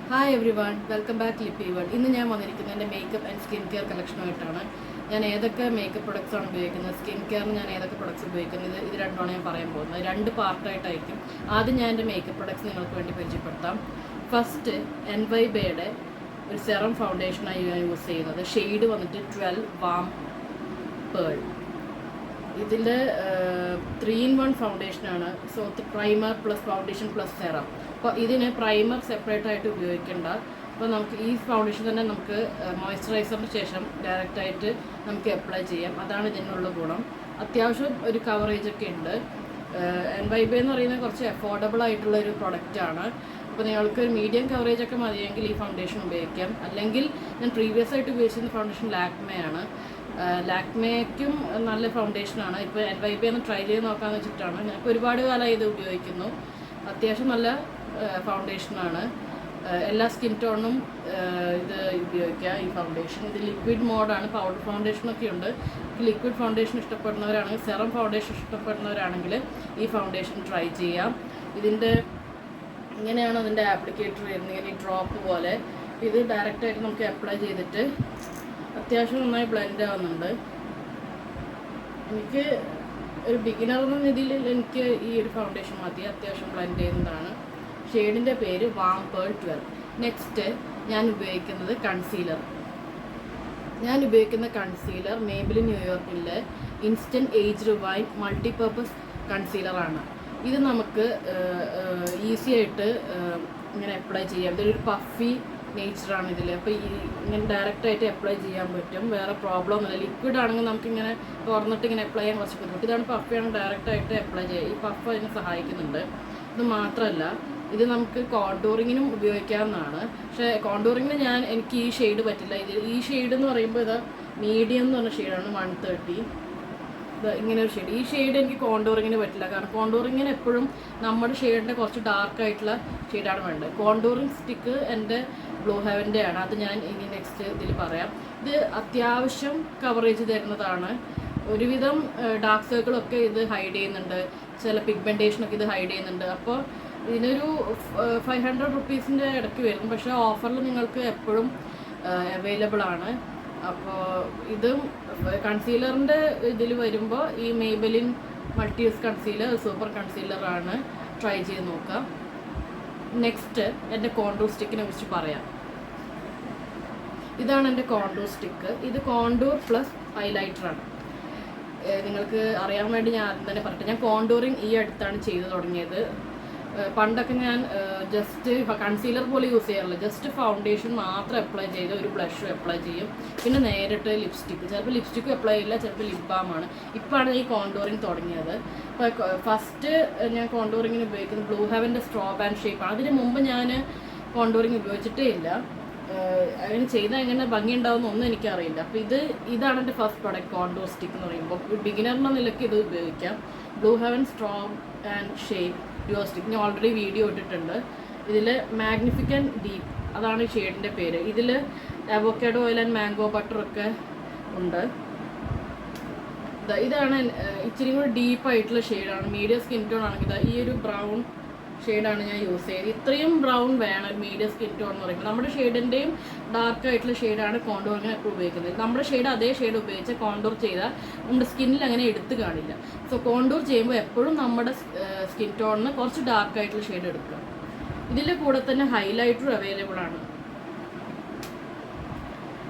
Hi everyone, welcome back Lippi world. ഇന്ന് ഞാൻ വന്നിരിക്കുന്നത് എൻ്റെ മേക്കപ്പ് ആൻഡ് സ്കിൻ കെയർ കളക്ഷനുമായിട്ടാണ്. ഞാൻ ഏതൊക്കെ മേക്കപ്പ് പ്രൊഡക്ട്സ് ആണ് ഉപയോഗിക്കുന്നത്, സ്കിൻ കെയറിന് ഞാൻ ഏതൊക്കെ പ്രൊഡക്ട്സ് ഉപയോഗിക്കുന്നത്, ഇത് രണ്ടുമാണ് ഞാൻ പറയാൻ പോകുന്നത്. രണ്ട് പാർട്ടായിട്ടായിരിക്കും. ആദ്യം ഞാൻ എൻ്റെ മേക്കപ്പ് പ്രൊഡക്ട്സ് നിങ്ങൾക്ക് വേണ്ടി പരിചയപ്പെടുത്താം. ഫസ്റ്റ് എൻവൈബയുടെ ഒരു സെറം ഫൗണ്ടേഷനായി ഞാൻ യൂസ് ചെയ്യുന്നത്. ഷെയ്ഡ് വന്നിട്ട് 12 വാം പേൾ. ഇതിൽ 3-in-1 ഫൗണ്ടേഷനാണ്. So primer plus foundation plus serum. അപ്പോൾ ഇതിന് പ്രൈമർ സെപ്പറേറ്റ് ആയിട്ട് ഉപയോഗിക്കേണ്ട. അപ്പോൾ നമുക്ക് ഈ ഫൗണ്ടേഷൻ തന്നെ നമുക്ക് മോയ്സ്ചറൈസറിന് ശേഷം ഡയറക്റ്റായിട്ട് നമുക്ക് അപ്ലൈ ചെയ്യാം. അതാണ് ഇതിനുള്ള ഗുണം. അത്യാവശ്യം ഒരു കവറേജ് ഒക്കെ ഉണ്ട്. എൻവൈബ എന്ന് പറയുന്നത് കുറച്ച് അഫോർഡബിൾ ആയിട്ടുള്ള ഒരു പ്രൊഡക്റ്റാണ്. അപ്പോൾ നിങ്ങൾക്ക് ഒരു മീഡിയം കവറേജ് ഒക്കെ മതിയെങ്കിൽ ഈ ഫൗണ്ടേഷൻ ഉപയോഗിക്കാം. അല്ലെങ്കിൽ ഞാൻ പ്രീവിയസ് ആയിട്ട് ഉപയോഗിച്ചിരുന്ന ഫൗണ്ടേഷൻ ലാക്മേയാണ്. ലാക്മേക്കും നല്ല ഫൗണ്ടേഷനാണ്. ഇപ്പോൾ എൻവൈബ ഒന്ന് ട്രൈ ചെയ്ത് നോക്കാമെന്ന് വെച്ചിട്ടാണ്. ഞങ്ങൾക്ക് ഒരുപാട് കാലമായി ഇത് ഉപയോഗിക്കുന്നു. അത്യാവശ്യം നല്ല ഫൗണ്ടേഷനാണ്. എല്ലാ സ്കിൻ ടോണിനും ഇത് ഉപയോഗിക്കുക ഈ ഫൗണ്ടേഷൻ. ഇത് ലിക്വിഡ് മോഡാണ്. പൗഡർ ഫൗണ്ടേഷനൊക്കെ ഉണ്ട്. ലിക്വിഡ് ഫൗണ്ടേഷൻ ഇഷ്ടപ്പെടുന്നവരാണെങ്കിൽ, സെറം ഫൗണ്ടേഷൻ ഇഷ്ടപ്പെടുന്നവരാണെങ്കിൽ ഈ ഫൗണ്ടേഷൻ ട്രൈ ചെയ്യാം. ഇതിൻ്റെ ഇങ്ങനെയാണ് അതിൻ്റെ ആപ്ലിക്കേറ്റർ വരുന്നത്, ഇങ്ങനെ ഈ ഡ്രോപ്പ് പോലെ. ഇത് ഡയറക്റ്റായിട്ട് നമുക്ക് അപ്ലൈ ചെയ്തിട്ട് അത്യാവശ്യം നന്നായി ബ്ലെൻഡ് ആവുന്നുണ്ട്. എനിക്ക് ഒരു ബിഗിനർ എന്ന രീതിയിൽ എനിക്ക് ഈ ഒരു ഫൗണ്ടേഷൻ മതി. അത്യാവശ്യം ബ്ലെൻഡ് ചെയ്യുന്നതാണ്. ഷെയ്ഡിൻ്റെ പേര് വാം പേൾ 12. നെക്സ്റ്റ് ഞാൻ ഉപയോഗിക്കുന്നത് കൺസീലർ. ഞാൻ ഉപയോഗിക്കുന്ന കൺസീലർ മേബിലിൻ ന്യൂയോർക്കിലെ ഇൻസ്റ്റൻറ്റ് ഏജ് റിവൈൻ മൾട്ടിപർപ്പസ് കൺസീലറാണ്. ഇത് നമുക്ക് ഈസി ആയിട്ട് ഇങ്ങനെ അപ്ലൈ ചെയ്യാം. ഇതൊരു പഫി നേച്ചറാണ് ഇതിൽ. അപ്പോൾ ഇങ്ങനെ ഡയറക്റ്റായിട്ട് അപ്ലൈ ചെയ്യാൻ പറ്റും. വേറെ പ്രോബ്ലം ഒന്നുമില്ല. ലിക്വിഡ് ആണെങ്കിൽ നമുക്കിങ്ങനെ തുറന്നിട്ട് ഇങ്ങനെ അപ്ലൈ ചെയ്യാൻ കുറച്ച് ബുദ്ധിമുട്ട്. ഇതാണ് പഫിയാണ്, ഡയറക്റ്റായിട്ട് അപ്ലൈ ചെയ്യുക. ഈ പഫ് അതിനെ സഹായിക്കുന്നുണ്ട്. ഇത് മാത്രമല്ല, ഇത് നമുക്ക് കോണ്ടൂറിങ്ങിനും ഉപയോഗിക്കാവുന്നതാണ്. പക്ഷേ കോണ്ടൂറിങ്ങിന് എനിക്ക് ഈ ഷെയ്ഡ് പറ്റില്ല. ഈ ഷെയ്ഡ് എന്ന് പറയുമ്പോൾ ഇത് മീഡിയം എന്ന് പറഞ്ഞ ഷെയ്ഡാണ് 130. ഇങ്ങനെ ഒരു ഷെയ്ഡ്. ഈ ഷെയ്ഡ് എനിക്ക് കോണ്ടൂറിങ്ങിന് പറ്റില്ല. കാരണം കോണ്ടൂറിങ്ങിന് എപ്പോഴും നമ്മുടെ ഷെയ്ഡിൻ്റെ കുറച്ച് ഡാർക്ക് ആയിട്ടുള്ള ഷെയ്ഡാണ് വേണ്ടത്. കോണ്ടൂറിങ് സ്റ്റിക്ക് എൻ്റെ ബ്ലൂ ഹെവൻ്റെ ആണ്. അത് ഞാൻ ഇനി നെക്സ്റ്റ് ഇതിൽ പറയാം. ഇത് അത്യാവശ്യം കവറേജ് തരുന്നതാണ്. ഒരുവിധം ഡാർക്ക് സർക്കിളൊക്കെ ഇത് ഹൈഡ് ചെയ്യുന്നുണ്ട്. ചില പിഗ്മെൻറ്റേഷനൊക്കെ ഇത് ഹൈഡ് ചെയ്യുന്നുണ്ട്. അപ്പോൾ ഇതിനൊരു 500 റുപ്പീസിൻ്റെ ഇടയ്ക്ക് വരും. പക്ഷേ ഓഫറിൽ നിങ്ങൾക്ക് എപ്പോഴും അവൈലബിൾ ആണ്. അപ്പോൾ ഇതും കൺസീലറിൻ്റെ ഇതിൽ വരുമ്പോൾ ഈ Maybelline multi use concealer super കൺസീലറാണ്. ട്രൈ ചെയ്ത് നോക്കാം. നെക്സ്റ്റ് എൻ്റെ കോണ്ടൂർ സ്റ്റിക്കിനെ കുറിച്ച് പറയാം. ഇതാണ് എൻ്റെ കോണ്ടൂർ സ്റ്റിക്ക്. ഇത് കോണ്ടൂർ പ്ലസ് ഹൈലൈറ്ററാണ്. നിങ്ങൾക്ക് അറിയാൻ വേണ്ടി ഞാൻ ആദ്യം തന്നെ പറയട്ടെ, ഞാൻ കോണ്ടൂറിങ് ഈ അടുത്താണ് ചെയ്ത് തുടങ്ങിയത്. പണ്ടൊക്കെ ഞാൻ ജസ്റ്റ് കൺസീലർ പോലെ യൂസ് ചെയ്യാറില്ല. ജസ്റ്റ് ഫൗണ്ടേഷൻ മാത്രം അപ്ലൈ ചെയ്ത് ഒരു ബ്ലഷും അപ്ലൈ ചെയ്യും. പിന്നെ നേരിട്ട് ലിപ്സ്റ്റിക്ക്, ചിലപ്പോൾ ലിപ്സ്റ്റിക്കും അപ്ലൈ ചെയ്യില്ല, ചിലപ്പോൾ ലിപ് ബാമാണ്. ഇപ്പോഴാണ് ഈ കോണ്ടൂറിങ് തുടങ്ങിയത്. ഇപ്പോൾ ഫസ്റ്റ് ഞാൻ കോണ്ടൂറിങ്ങിന് ഉപയോഗിക്കുന്നത് ബ്ലൂ ഹെവൻ്റെ സ്ട്രോബ് ആൻഡ് ഷേപ്പാണ്. അതിന് മുമ്പ് ഞാൻ കോണ്ടൂറിങ് ഉപയോഗിച്ചിട്ടേ ഇല്ല. അതിന് ചെയ്താൽ എങ്ങനെ ഭംഗി ഉണ്ടാവുമെന്നൊന്നും എനിക്കറിയില്ല. അപ്പോൾ ഇതാണ് എൻ്റെ ഫസ്റ്റ് പ്രോഡക്റ്റ്, കോണ്ടൂർ സ്റ്റിക്ക് എന്ന് പറയുമ്പോൾ. ബിഗിനറിൻ്റെ നിലയ്ക്ക് ഇത് ഉപയോഗിക്കാം. Blue heaven strobe and shape duo stick ഞാൻ ഓൾറെഡി വീഡിയോ ഇട്ടിട്ടുണ്ട്. ഇതിൽ മാഗ്നിഫിക്കൻറ്റ് ഡീപ്പ്, അതാണ് ഈ ഷെയ്ഡിൻ്റെ പേര്. ഇതിൽ അവോക്കാഡോ ഓയിൽ ആൻഡ് മാംഗോ ബട്ടറൊക്കെ ഉണ്ട്. ഇതാണ് ഇച്ചിരി കൂടി ഡീപ്പായിട്ടുള്ള ഷെയ്ഡാണ്. മീഡിയം സ്കിൻ ടോൺ ആണെങ്കിൽ ഈ ഒരു ബ്രൗൺ ഷെയ്ഡാണ് ഞാൻ യൂസ് ചെയ്തത്. ഇത്രയും ബ്രൗൺ വേണം മീഡിയം സ്കിൻ ടോൺ എന്ന് പറയുമ്പോൾ. നമ്മുടെ ഷെയ്ഡിൻ്റെയും ഡാർക്ക് ആയിട്ടുള്ള ഷെയ്ഡാണ് കോണ്ടൂറിങ്ങിന് എപ്പോൾ ഉപയോഗിക്കുന്നത്. നമ്മുടെ ഷെയ്ഡ് അതേ ഷെയ്ഡ് ഉപയോഗിച്ച് കോണ്ടൂർ ചെയ്താൽ നമ്മുടെ സ്കിന്നിൽ അങ്ങനെ എടുത്ത് കാണില്ല. സോ കോണ്ടൂർ ചെയ്യുമ്പോൾ എപ്പോഴും നമ്മുടെ സ്കിൻ ടോണിന് കുറച്ച് ഡാർക്ക് ആയിട്ടുള്ള ഷെയ്ഡ് എടുക്കുക. ഇതിൻ്റെ കൂടെ തന്നെ ഹൈലൈറ്റർ അവൈലബിൾ ആണ്.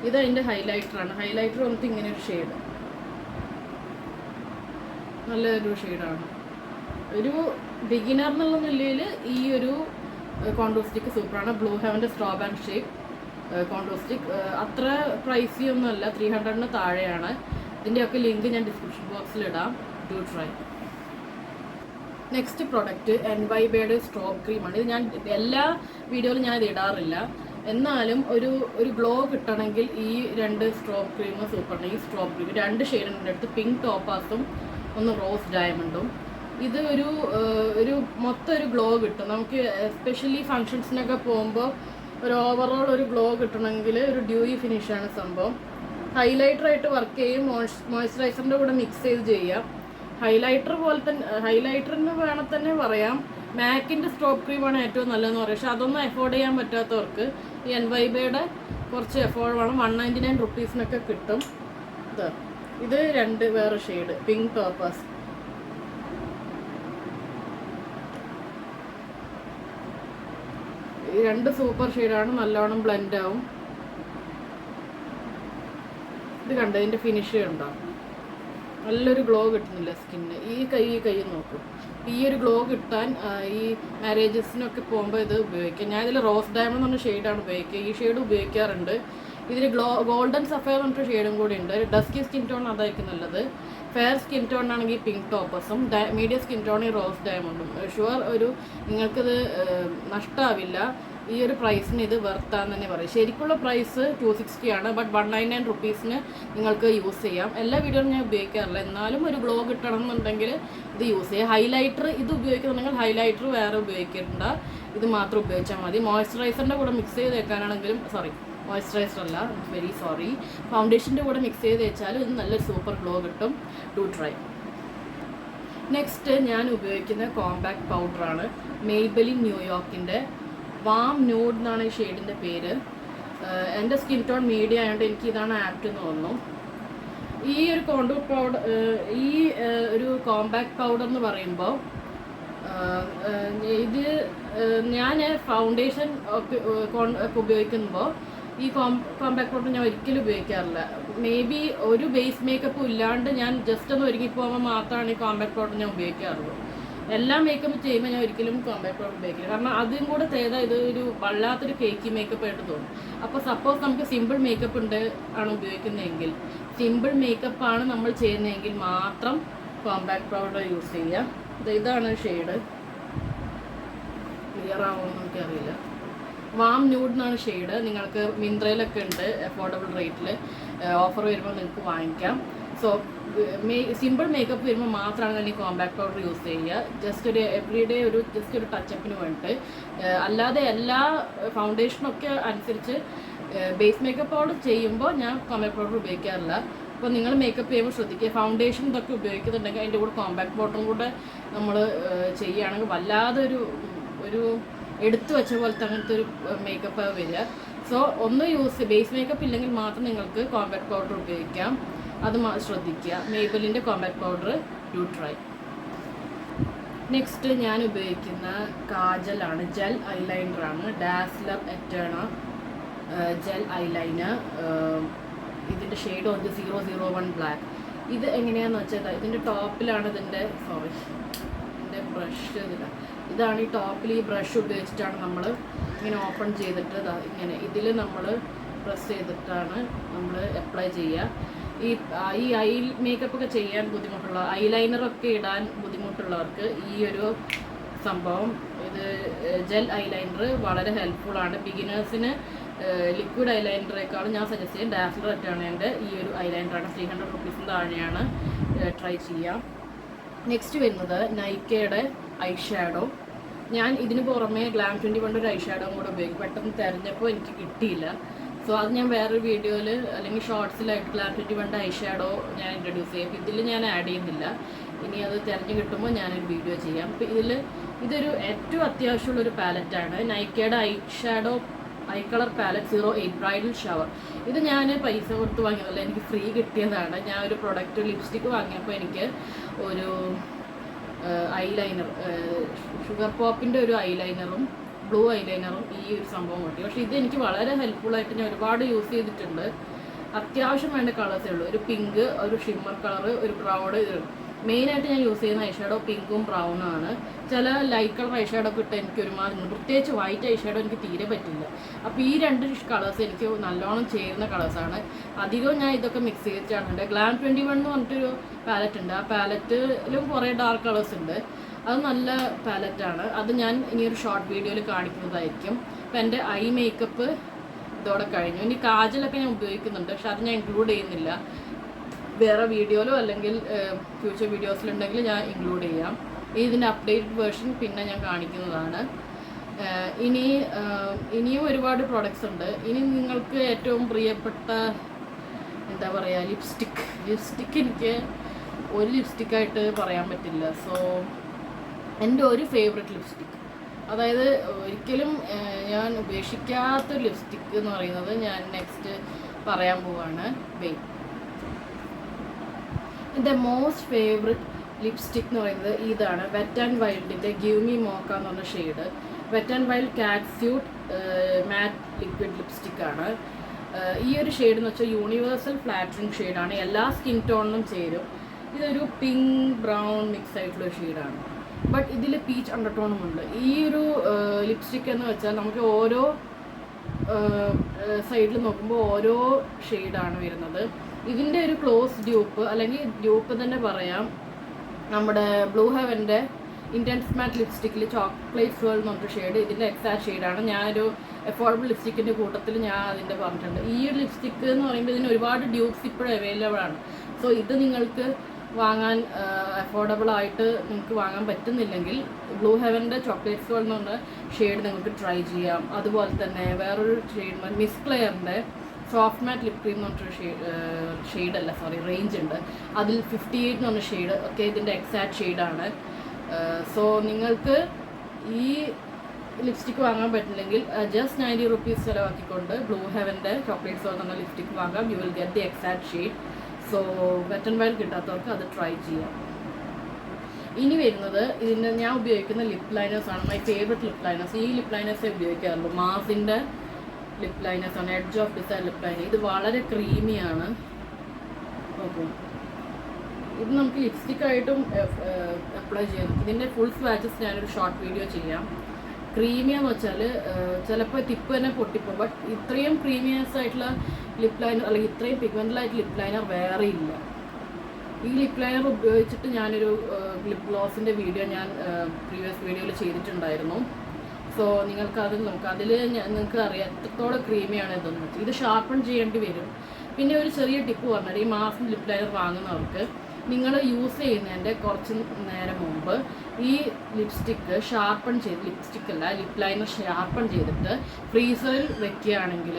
ഇത് അതിൻ്റെ ഹൈലൈറ്ററാണ്. ഹൈലൈറ്റർ വന്നിട്ട് ഇങ്ങനെ ഒരു ഷെയ്ഡ്, നല്ലൊരു ഷെയ്ഡാണ്. ഒരു ബിഗിനർ എന്നുള്ള നിലയിൽ ഈ ഒരു കോണ്ടൂർ സ്റ്റിക്ക് സൂപ്പറാണ്. ബ്ലൂ ഹെവൻ്റെ strobe and shape contour stick അത്ര പ്രൈസി ഒന്നുമല്ല, 300-ന് താഴെയാണ്. ഇതിൻ്റെയൊക്കെ ലിങ്ക് ഞാൻ ഡിസ്ക്രിപ്ഷൻ ബോക്സിൽ ഇടാം. Do try. നെക്സ്റ്റ് പ്രൊഡക്റ്റ് എൻവൈബയുടെ സ്ട്രോബ് ക്രീമാണ്. ഇത് ഞാൻ എല്ലാ വീഡിയോയിലും ഞാനിത് ഇടാറില്ല. എന്നാലും ഒരു ഗ്ലോ കിട്ടണമെങ്കിൽ ഈ രണ്ട് സ്ട്രോബ് ക്രീം സൂപ്പറാണ്. ഈ സ്ട്രോബ് ക്രീം 2 ഷെയ്ഡുണ്ട് അടുത്ത്, പിങ്ക് ടോപ്പാസും ഒന്ന് റോസ് ഡയമണ്ടും. ഇത് ഒരു മൊത്തം ഒരു ഗ്ലോ കിട്ടും നമുക്ക്. എസ്പെഷ്യലി ഫങ്ഷൻസിനൊക്കെ പോകുമ്പോൾ ഒരു ഓവറോൾ ഒരു ഗ്ലോ കിട്ടണമെങ്കിൽ ഒരു ഡ്യൂയി ഫിനിഷാണ് സംഭവം. ഹൈലൈറ്ററായിട്ട് വർക്ക് ചെയ്യും. മോയ്സ്ചറൈസറിൻ്റെ കൂടെ മിക്സ് ചെയ്ത് ചെയ്യാം. ഹൈലൈറ്റർ പോലെ തന്നെ, ഹൈലൈറ്ററിന് വേണം തന്നെ പറയാം. മാക്കിൻ്റെ സ്ട്രോബ് ക്രീമാണ് ഏറ്റവും നല്ലതെന്ന് പറയും. പക്ഷെ അതൊന്നും അഫോർഡ് ചെയ്യാൻ പറ്റാത്തവർക്ക് ഈ എൻവൈബയുടെ കുറച്ച് എഫോർഡ് വേണം. 199 റുപ്പീസിനൊക്കെ കിട്ടും. ഇത് 2 വേറെ ഷെയ്ഡ് പിങ്ക് ടോപ്പസ്. ഈ 2 സൂപ്പർ ഷെയ്ഡാണ്, നല്ലോണം ബ്ലെൻഡ് ആവും. ഇത് കണ്ടോ, ഇതിൻ്റെ ഫിനിഷ് കണ്ടോ, നല്ലൊരു ഗ്ലോ കിട്ടുന്നില്ല സ്കിന്നിന്. ഈ കൈ നോക്കും. ഈ ഒരു ഗ്ലോ കിട്ടാൻ ഈ മാരേജസിനൊക്കെ പോകുമ്പോൾ ഇത് ഉപയോഗിക്കാം. ഞാൻ ഇതിൽ റോസ് ഡയമണ്ട് എന്ന് പറഞ്ഞ ഷെയ്ഡാണ് ഉപയോഗിക്കുക. ഈ ഷെയ്ഡ് ഉപയോഗിക്കാറുണ്ട്. ഇതിൽ ഗോൾഡൻ സഫയർ എന്ന് പറഞ്ഞ ഷെയ്ഡും കൂടി ഉണ്ട്. ഡസ്കി സ്കിൻ ടോൺ അതായിരിക്കും നല്ലത്. ഫെയർ സ്കിൻ ടോൺ ആണെങ്കിൽ പിങ്ക് ടോപ്പസും, മീഡിയം സ്കിൻ ടോണിൽ റോസ് ഡയമണ്ടും. ഷുവർ നിങ്ങൾക്കിത് നഷ്ടമാവില്ല. ഈ ഒരു പ്രൈസിന് ഇത് വെർത്താന്ന് തന്നെ പറയും. ശരിക്കുള്ള പ്രൈസ് 260 ആണ്. ബട്ട് 199 റുപ്പീസിന് നിങ്ങൾക്ക് യൂസ് ചെയ്യാം. എല്ലാ വീഡിയോയും ഞാൻ ഉപയോഗിക്കാറില്ല, എന്നാലും ഒരു ഗ്ലോ കിട്ടണം എന്നുണ്ടെങ്കിൽ ഇത് യൂസ് ചെയ്യാം. ഹൈലൈറ്റർ ഇത് ഉപയോഗിക്കുന്നുണ്ടെങ്കിൽ ഹൈലൈറ്റർ വേറെ ഉപയോഗിക്കേണ്ട, ഇത് മാത്രം ഉപയോഗിച്ചാൽ മതി. മോയ്സ്ചറൈസറിൻ്റെ കൂടെ മിക്സ് ചെയ്ത് വെക്കാനാണെങ്കിലും മോയ്സ്ചറൈസർ അല്ല, വെരി സോറി, ഫൗണ്ടേഷൻ്റെ കൂടെ മിക്സ് ചെയ്ത് വെച്ചാലും ഇത് നല്ലൊരു സൂപ്പർ ഗ്ലോ കിട്ടും. To try. നെക്സ്റ്റ് ഞാൻ ഉപയോഗിക്കുന്ന കോമ്പാക്ട് പൗഡറാണ് മെയ്ബെലിൻ ന്യൂയോർക്കിൻ്റെ വാം ന്യൂഡ് എന്നാണ് ഈ ഷെയ്ഡിൻ്റെ പേര്. എൻ്റെ സ്കിൻ ടോൺ മീഡിയം ആയതുകൊണ്ട് എനിക്ക് ഇതാണ് ആപ്റ്റ് എന്ന് തോന്നുന്നു. ഈ ഒരു കോണ്ടൂർ പൗഡർ, ഈ ഒരു കോമ്പാക്ട് പൗഡർ എന്ന് പറയുമ്പോൾ ഇത് ഞാൻ ഫൗണ്ടേഷൻ ഒക്കെ ഉപയോഗിക്കുമ്പോൾ ഈ കോമ്പാക്ട് പൗഡർ ഞാൻ ഒരിക്കലും ഉപയോഗിക്കാറില്ല. മേ ബി ഒരു ബേസ് മേക്കപ്പും ഇല്ലാണ്ട് ഞാൻ ജസ്റ്റ് ഒന്ന് ഒരുങ്ങി പോകുമ്പോൾ മാത്രമാണ് ഈ കോമ്പാക്ട് പൗഡർ ഞാൻ ഉപയോഗിക്കാറുള്ളൂ. എല്ലാ മേക്കപ്പ് ചെയ്യുമ്പോൾ ഞാൻ ഒരിക്കലും കോമ്പാക്ട് പൗഡർ ഉപയോഗിക്കില്ല. കാരണം അതും കൂടെ ചെയ്താൽ ഇത് ഒരു വല്ലാത്തൊരു കേക്കി മേക്കപ്പ് ആയിട്ട് തോന്നും. അപ്പോൾ സപ്പോസ് നമുക്ക് സിമ്പിൾ മേക്കപ്പ് ആണ് ഉപയോഗിക്കുന്നതെങ്കിൽ, സിമ്പിൾ മേക്കപ്പാണ് നമ്മൾ ചെയ്യുന്നതെങ്കിൽ മാത്രം കോമ്പാക്ട് പൗഡർ യൂസ് ചെയ്യുക. ഇതാണ് ഷെയ്ഡ്. ക്ലിയർ ആവുമെന്ന് എനിക്കറിയില്ല. വാം ന്യൂഡ് എന്നാണ് ഷെയ്ഡ്. നിങ്ങൾക്ക് മിന്ത്രയിലൊക്കെ ഉണ്ട് അഫോർഡബിൾ റേറ്റിൽ. ഓഫർ വരുമ്പോൾ നിങ്ങൾക്ക് വാങ്ങിക്കാം. സോ സിമ്പിൾ മേക്കപ്പ് വരുമ്പോൾ മാത്രമാണ് ഈ കോമ്പാക്ട് പൗഡർ യൂസ് ചെയ്യുക. ജസ്റ്റ് ഒരു എവറിഡേ ജസ്റ്റ് ഒരു ടച്ചപ്പിന് വേണ്ടിയിട്ട്. അല്ലാതെ എല്ലാ ഫൗണ്ടേഷനൊക്കെ അനുസരിച്ച് ബേസ് മേക്കപ്പ് പൗഡർ ചെയ്യുമ്പോൾ ഞാൻ കോമ്പാക്ട് പൗഡർ ഉപയോഗിക്കാറില്ല. അപ്പോൾ നിങ്ങൾ മേക്കപ്പ് ചെയ്യുമ്പോൾ ശ്രദ്ധിക്കുക. ഫൗണ്ടേഷൻ ഇതൊക്കെ ഉപയോഗിക്കുന്നുണ്ടെങ്കിൽ അതിൻ്റെ കൂടെ കോമ്പാക്ട് പൗഡറും കൂടെ നമ്മൾ ചെയ്യുകയാണെങ്കിൽ വല്ലാതെ ഒരു എടുത്തു വെച്ച പോലത്തെ അങ്ങനത്തെ ഒരു മേക്കപ്പ് വരിക. സോ ബേസ് മേക്കപ്പ് ഇല്ലെങ്കിൽ മാത്രം നിങ്ങൾക്ക് കോമ്പാക്ട് പൗഡർ ഉപയോഗിക്കാം. അത് ശ്രദ്ധിക്കുക. മെയ്ബെലിൻ്റെ compact powder to try. Next ഞാൻ ഉപയോഗിക്കുന്ന കാജലാണ്, ജെൽ ഐലൈനറാണ്. Dazzler Eterna gel eyeliner. ഇതിൻ്റെ ഷെയ്ഡ് വന്ന് 001 ബ്ലാക്ക്. ഇത് എങ്ങനെയാണെന്ന് വെച്ചാൽ ഇതിൻ്റെ ടോപ്പിലാണ് ഇതിൻ്റെ ബ്രഷ് ഇതാണ് ഈ ടോപ്പിൽ. ഈ ബ്രഷ് ഉപയോഗിച്ചിട്ടാണ് നമ്മൾ ഇങ്ങനെ ഓപ്പൺ ചെയ്തിട്ട് ഇങ്ങനെ ഇതിൽ നമ്മൾ പ്രസ് ചെയ്തിട്ടാണ് നമ്മൾ അപ്ലൈ ചെയ്യുക. ഈ ഐ മേക്കപ്പ് ഒക്കെ ചെയ്യാൻ ബുദ്ധിമുട്ടുള്ള, ഐലൈനറൊക്കെ ഇടാൻ ബുദ്ധിമുട്ടുള്ളവർക്ക് ഈ ഒരു സംഭവം, ഇത് ജെൽ ഐലൈനർ വളരെ ഹെൽപ്ഫുള്ളാണ്. ബിഗിനേഴ്സിന് ലിക്വിഡ് ഐലൈനറേക്കാളും ഞാൻ സജസ്റ്റ് ചെയ്യും ഡാസ്ലർ എറ്റേണയുടെ ഈ ഒരു ഐലൈനറാണ്. 300 റുപ്പീസിന് താഴെയാണ്. ട്രൈ ചെയ്യാം. നെക്സ്റ്റ് വരുന്നത് നൈക്കയുടെ ഐ ഷാഡോ. ഞാൻ ഇതിന് പുറമെ GLAM21 ഒരു ഐ ഷാഡോ കൂടെ ഉപയോഗിക്കും. പെട്ടെന്ന് തിരഞ്ഞപ്പോൾ എനിക്ക് കിട്ടിയില്ല. സോ അത് ഞാൻ വേറൊരു വീഡിയോയിൽ അല്ലെങ്കിൽ ഷോർട്സിലായിട്ട് GLAM21 ഐ ഷാഡോ ഞാൻ ഇൻട്രൊഡ്യൂസ് ചെയ്യും. ഇതിൽ ഞാൻ ആഡ് ചെയ്യുന്നില്ല. ഇനി അത് തിരഞ്ഞു കിട്ടുമ്പോൾ ഞാനൊരു വീഡിയോ ചെയ്യാം. അപ്പോൾ ഇതൊരു ഏറ്റവും അത്യാവശ്യമുള്ളൊരു പാലറ്റാണ്. നൈക്കയുടെ eye shadow eye colour palette 08 bridal shower. ഇത് ഞാൻ പൈസ കൊടുത്ത് വാങ്ങിയതല്ല, എനിക്ക് ഫ്രീ കിട്ടിയതാണ്. ഞാൻ ഒരു പ്രൊഡക്റ്റ് ലിപ്സ്റ്റിക്ക് വാങ്ങിയപ്പോൾ എനിക്ക് ഒരു ഐലൈനർ, ഷുഗർ പോപ്പിൻ്റെ ഒരു ഐലൈനറും ബ്ലൂ ഐലൈനറും ഈ ഒരു സംഭവം കിട്ടി. പക്ഷേ ഇത് എനിക്ക് വളരെ ഹെൽപ്ഫുള്ളായിട്ട് ഞാൻ ഒരുപാട് യൂസ് ചെയ്തിട്ടുണ്ട്. അത്യാവശ്യം വേണ്ട കളേഴ്സേ ഉള്ളൂ. ഒരു പിങ്ക്, ഒരു ഷിമ്മർ കളർ, ഒരു ബ്രൗൺ. മെയിനായിട്ട് ഞാൻ യൂസ് ചെയ്യുന്ന ഐഷാഡോ പിങ്കും ബ്രൗണും ആണ്. ചില ലൈറ്റ് കളർ ഐഷാഡോ ഒക്കെ ഇട്ട് എനിക്ക് ഒരുമാതിരി, പ്രത്യേകിച്ച് വൈറ്റ് ഐഷാഡോ എനിക്ക് തീരെ പറ്റില്ല. അപ്പോൾ ഈ 2 കളേഴ്സ് എനിക്ക് നല്ലോണം ചേരുന്ന കളേഴ്സാണ്. അധികവും ഞാൻ ഇതൊക്കെ മിക്സ് ചെയ്തിട്ടാണ്. GLAM21 എന്ന് പറഞ്ഞിട്ടൊരു പാലറ്റ് ഉണ്ട്. ആ പാലറ്റിലും കുറേ ഡാർക്ക് കളേഴ്സ് ഉണ്ട്. അത് നല്ല പാലറ്റാണ്. അത് ഞാൻ ഇനിയൊരു ഷോർട്ട് വീഡിയോയിൽ കാണിക്കുന്നതായിരിക്കും. അപ്പോൾ എൻ്റെ ഐ മേക്കപ്പ് ഇതോടെ കഴിഞ്ഞു. ഇനി കാജലൊക്കെ ഞാൻ ഉപയോഗിക്കുന്നുണ്ട്, പക്ഷെ അത് ഞാൻ ഇൻക്ലൂഡ് ചെയ്യുന്നില്ല. വേറെ വീഡിയോയിലോ അല്ലെങ്കിൽ ഫ്യൂച്ചർ വീഡിയോസിലുണ്ടെങ്കിൽ ഞാൻ ഇൻക്ലൂഡ് ചെയ്യാം. ഇതിൻ്റെ അപ്ഡേറ്റഡ് വേർഷൻ പിന്നെ ഞാൻ കാണിക്കുന്നതാണ്. ഇനിയും ഒരുപാട് പ്രോഡക്റ്റ്സ് ഉണ്ട്. ഇനി നിങ്ങൾക്ക് ഏറ്റവും പ്രിയപ്പെട്ട എന്താ പറയുക, ലിപ്സ്റ്റിക്ക് എനിക്ക് ഒരു ലിപ്സ്റ്റിക്കായിട്ട് പറയാൻ പറ്റില്ല. സോ എൻ്റെ ഒരു ഫേവററ്റ് ലിപ്സ്റ്റിക്, അതായത് ഒരിക്കലും ഞാൻ ഉപേക്ഷിക്കാത്തൊരു ലിപ്സ്റ്റിക് എന്ന് പറയുന്നത് ഞാൻ നെക്സ്റ്റ് പറയാൻ പോവാണ്. എൻ്റെ മോസ്റ്റ് ഫേവററ്റ് ലിപ്സ്റ്റിക് എന്ന് പറയുന്നത് ഇതാണ്, വെറ്റ് ആൻഡ് വൈൽഡിൻ്റെ ഗിവ് മീ മോക്ക എന്ന് പറഞ്ഞ ഷെയ്ഡ്. വെറ്റ് ആൻഡ് വൈൽഡ് കാറ്റ് സ്യൂട്ട് മാറ്റ് ലിക്വിഡ് ലിപ്സ്റ്റിക്കാണ്. ഈ ഒരു ഷെയ്ഡ് എന്ന് വെച്ചാൽ യൂണിവേഴ്സൽ ഫ്ലാറ്ററിങ് ഷെയ്ഡാണ്, എല്ലാ സ്കിൻ ടോണിനും ചേരും. ഇതൊരു പിങ്ക് ബ്രൗൺ മിക്സ് ആയിട്ടുള്ള ഷെയ്ഡാണ്. ബട്ട് ഇതിൽ പീച്ച് അണ്ടർടോണും ഉണ്ട്. ഈ ഒരു ലിപ്സ്റ്റിക് എന്ന് വെച്ചാൽ നമുക്ക് ഓരോ സൈഡിൽ നോക്കുമ്പോൾ ഓരോ ഷെയ്ഡാണ് വരുന്നത്. ഇതിൻ്റെ ഒരു ക്ലോസ് ഡ്യൂപ്പ് അല്ലെങ്കിൽ ഡ്യൂപ്പ് തന്നെ പറയാം, നമ്മുടെ ബ്ലൂ ഹെവൻ്റെ ഇൻറ്റൻസ് മാറ്റ് ലിപ്സ്റ്റിക്കിൽ ചോക്ലേറ്റ് ഫേൾ എന്ന് പറഞ്ഞ ഷെയ്ഡ് ഇതിൻ്റെ എക്സാക്ട് ഷെയ്ഡാണ്. ഞാനൊരു അഫോർഡബിൾ ലിപ്സ്റ്റിക്കിൻ്റെ കൂട്ടത്തിൽ ഞാൻ അതിൻ്റെ പറഞ്ഞിട്ടുണ്ട്. ഈ ഒരു ലിപ്സ്റ്റിക്ക് എന്ന് പറയുമ്പോൾ ഇതിന് ഒരുപാട് ഡ്യൂപ്സ് ഇപ്പോഴും അവൈലബിൾ ആണ്. സോ ഇത് നിങ്ങൾക്ക് വാങ്ങാൻ അഫോർഡബിൾ ആയിട്ട് നിങ്ങൾക്ക് വാങ്ങാൻ പറ്റുന്നില്ലെങ്കിൽ ബ്ലൂ ഹെവൻ്റെ ചോക്ലേറ്റ് ഫേൾ എന്ന് പറഞ്ഞ ഷെയ്ഡ് നിങ്ങൾക്ക് ട്രൈ ചെയ്യാം. അതുപോലെ തന്നെ വേറൊരു ഷെയ്ഡ് മിസ് ക്ലെയറിൻ്റെ സോഫ്റ്റ് മാറ്റ് ലിപ് ക്രീം എന്ന് പറഞ്ഞൊരു റേഞ്ച് ഉണ്ട്. അതിൽ 58 എന്ന് പറഞ്ഞ ഷെയ്ഡ് ഒക്കെ ഇതിൻ്റെ എക്സാക്ട് ഷെയ്ഡാണ്. സോ നിങ്ങൾക്ക് ഈ ലിപ്സ്റ്റിക്ക് വാങ്ങാൻ പറ്റില്ലെങ്കിൽ ജസ്റ്റ് 90 rupees ചിലവാക്കിക്കൊണ്ട് ബ്ലൂ ഹെവൻ്റെ ചോക്ലേറ്റ് സോൾ എന്ന ലിപ്സ്റ്റിക്ക് വാങ്ങാം. You will get the exact shade. So Wet and Wild കിട്ടാത്തവർക്ക് അത് ട്രൈ ചെയ്യാം. ഇനി വരുന്നത് ഇതിൻ്റെ ഞാൻ ഉപയോഗിക്കുന്ന ലിപ്പ് ലൈനേഴ്സാണ്. My favourite lip liners. ഈ ലിപ്പ് ലൈനേഴ്സേ ഉപയോഗിക്കാറുള്ളൂ. മാസിൻ്റെ ലിപ്പ് ലൈനേഴ്സാണ്, edge of design lip liner. ഇത് വളരെ ക്രീമിയാണ്. ഓക്കെ, ഇത് നമുക്ക് ലിപ്സ്റ്റിക്കായിട്ടും അപ്ലൈ ചെയ്യാം. ഇതിൻ്റെ ഫുൾ സ്വാച്ചസ് ഞാനൊരു ഷോർട്ട് വീഡിയോ ചെയ്യാം. ക്രീമിയെന്ന് വെച്ചാൽ ചിലപ്പോൾ ടിപ്പ് തന്നെ പൊട്ടിപ്പോൾ. ബട്ട് ഇത്രയും ക്രീമിയസ് ആയിട്ടുള്ള ലിപ്പ് ലൈനർ അല്ലെങ്കിൽ ഇത്രയും പിഗ്മെൻ്റലായിട്ട് ലിപ്പ് ലൈനർ വേറെ ഇല്ല. ഈ ലിപ്പ് ലൈനർ ഉപയോഗിച്ചിട്ട് ഞാനൊരു ലിപ്പ് ഗ്ലോസിൻ്റെ വീഡിയോ ഞാൻ പ്രീവിയസ് വീഡിയോയിൽ ചെയ്തിട്ടുണ്ടായിരുന്നു. സോ നിങ്ങൾക്കത് നോക്കാം. അതിൽ നിങ്ങൾക്ക് അറിയാം എത്രത്തോളം ക്രീമിയാണ് ഇതെന്ന് വെച്ചാൽ. ഇത് ഷാർപ്പൺ ചെയ്യേണ്ടി വരും. പിന്നെ ഒരു ചെറിയ ടിപ്പ് പറഞ്ഞാൽ ഈ മാസം ലിപ്പ് ലൈനർ വാങ്ങുന്നവർക്ക് നിങ്ങൾ യൂസ് ചെയ്യുന്നതിൻ്റെ കുറച്ച് നേരം മുമ്പ് ഈ ലിപ്സ്റ്റിക്ക് ഷാർപ്പൺ ചെയ്ത്, ലിപ്പ് ലൈനർ ഷാർപ്പൺ ചെയ്തിട്ട് ഫ്രീസറിൽ വെക്കുകയാണെങ്കിൽ,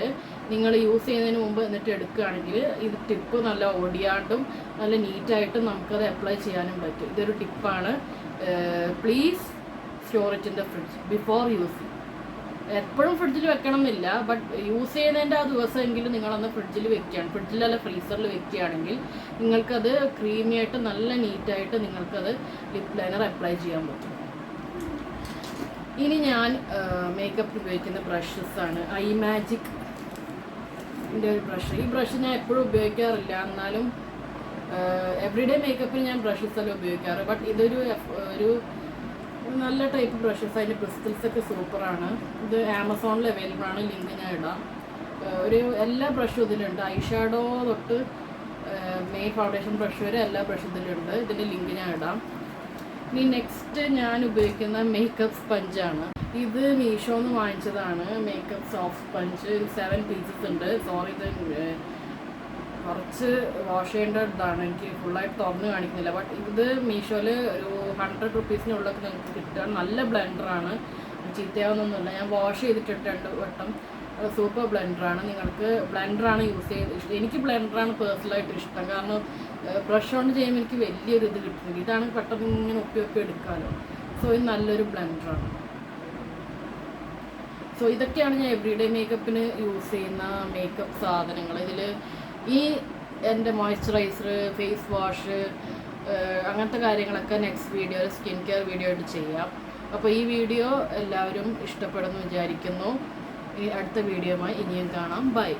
നിങ്ങൾ യൂസ് ചെയ്യുന്നതിന് മുമ്പ് എന്നിട്ട് എടുക്കുകയാണെങ്കിൽ ഇത് ടിപ്പ് നല്ല ഒടിയാണ്ടും നല്ല നീറ്റായിട്ടും നമുക്കത് അപ്ലൈ ചെയ്യാനും പറ്റും. ഇതൊരു ടിപ്പാണ്. Please store it in the fridge before using. എപ്പോഴും ഫ്രിഡ്ജിൽ വെക്കണം എന്നില്ല, ബട്ട് യൂസ് ചെയ്യുന്നതിൻ്റെ ആ ദിവസമെങ്കിലും നിങ്ങളൊന്ന് ഫ്രിഡ്ജിൽ വെക്കുകയാണ്, ഫ്രിഡ്ജിലല്ല ഫ്രീസറിൽ വെക്കുകയാണെങ്കിൽ നിങ്ങൾക്കത് ക്രീമിയായിട്ട് നല്ല നീറ്റായിട്ട് നിങ്ങൾക്കത് ലിപ്പ് ലൈനർ അപ്ലൈ ചെയ്യാൻ പറ്റും. ഇനി ഞാൻ മേക്കപ്പ് ഉപയോഗിക്കുന്ന ബ്രഷസാണ്. ഐ മാജിക് ഒരു ബ്രഷ്. ഈ ബ്രഷ് ഞാൻ എപ്പോഴും ഉപയോഗിക്കാറില്ല, എന്നാലും എവറിഡേ മേക്കപ്പിന് ഞാൻ ബ്രഷസ് എല്ലാം ഉപയോഗിക്കാറ്. ബട്ട് ഇതൊരു നല്ല ടൈപ്പ് ബ്രഷസ്. അതിൻ്റെ ക്രിസ്റ്റൽസൊക്കെ സൂപ്പറാണ്. ഇത് ആമസോണിൽ അവൈലബിൾ ആണ്, ലിങ്ക് ഞാൻ ഇടാം. എല്ലാ ബ്രഷും ഇതിലുണ്ട്. ഐ ഷാഡോ തൊട്ട് മെയിൻ ഫൗണ്ടേഷൻ ബ്രഷ് വരെ എല്ലാ ബ്രഷും ഇതിലുണ്ട്. ഇതിൻ്റെ ലിങ്ക് ഞാൻ ഇടാം. ഇനി നെക്സ്റ്റ് ഞാൻ ഉപയോഗിക്കുന്ന മേക്കപ്പ് സ്പഞ്ചാണ്. ഇത് മീഷോന്ന് വാങ്ങിച്ചതാണ്. Makeup soft sponge. 7 pieces ഉണ്ട്. സോറി, ഇത് കുറച്ച് വാഷ് ചെയ്യേണ്ട ഇതാണ്, എനിക്ക് ഫുള്ളായിട്ട് തുറന്ന് കാണിക്കുന്നില്ല. ബട്ട് ഇത് മീഷോയിൽ ഒരു 100 rupeesനുള്ളൊക്കെ നിങ്ങൾക്ക് കിട്ടുക. നല്ല ബ്ലെൻഡറാണ്, ചീത്തയാവുന്നൊന്നുമില്ല. ഞാൻ വാഷ് ചെയ്തിട്ടിട്ട് 2 വട്ടം. സൂപ്പർ ബ്ലെൻഡറാണ്. നിങ്ങൾക്ക് ബ്ലെൻഡറാണ് യൂസ് ചെയ്ത് എനിക്ക് ബ്ലെൻഡറാണ് പേഴ്സണലായിട്ട് ഇഷ്ടം. കാരണം ബ്രഷ് കൊണ്ട് ചെയ്യുമ്പോൾ എനിക്ക് വലിയൊരു ഇത് കിട്ടുന്നില്ല. ഇതാണ് പെട്ടെന്ന് ഇങ്ങനെ ഒപ്പി എടുക്കാമല്ലോ. സോ ഇത് നല്ലൊരു ബ്ലെൻഡറാണ്. സോ ഇതൊക്കെയാണ് ഞാൻ എവറിഡേ മേക്കപ്പിന് യൂസ് ചെയ്യുന്ന മേക്കപ്പ് സാധനങ്ങൾ. ഇതിൽ ഈ എൻ്റെ മോയ്സ്ചറൈസർ, ഫേസ് വാഷ്, അങ്ങനത്തെ കാര്യങ്ങളൊക്കെ നെക്സ്റ്റ് വീഡിയോയിൽ സ്കിൻ കെയർ വീഡിയോ ആയിട്ട് ചെയ്യാം. അപ്പോൾ ഈ വീഡിയോ എല്ലാവരും ഇഷ്ടപ്പെടുമെന്ന് വിചാരിക്കുന്നു. അടുത്ത വീഡിയോയുമായി ഇനിയും കാണാം. ബൈ.